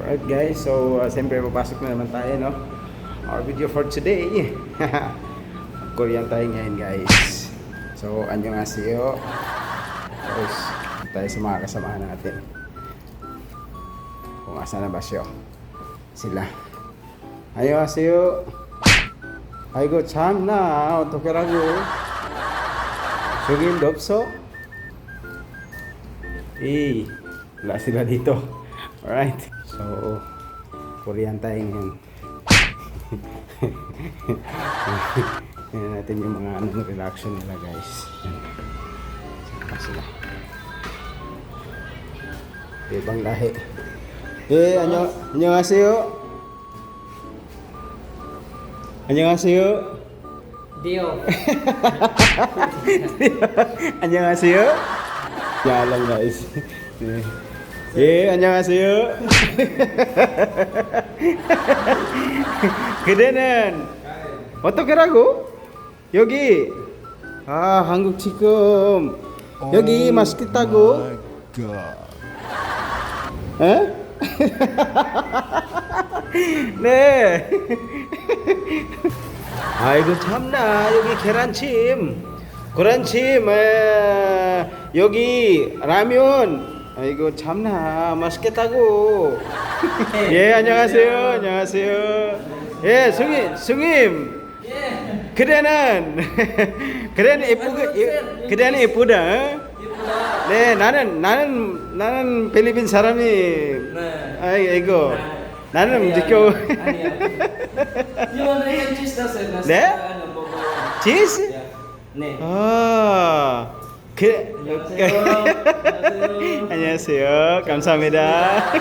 Alright guys, so siyempre papasok na naman tayo, no? Our video for today. Korean tayo ngayon guys. So, annyeonghaseyo. Tapos, tayo sa mga kasamahan natin. Kung asa na ba siya? Sila. Annyeonghaseyo. 아이고 참나 어떡하라고. 저기도 없어? Wala sila dito. Alright. So, Korean tayo ngayon. Tingnan natin yung mga reaction nila guys. Saka sila. Ibang lahi. 안녕하세요. 안녕하세요. Dio. 안녕하세요. Yalang guys. 안녕하세요. 그대는 어떻게 라고? 여기 한국 지금 여기 맛있겠다고? 에? 네. 아이고 참나 여기 계란찜 여기 라면 아이고 참나 맛있겠다고. 예 안녕하세요. 예 승임 그대는 예쁘다. 네 나는 필리핀 사람이 아이고 나는 지켜. 네? 치즈? 네. 안녕하세요. 감사합니다.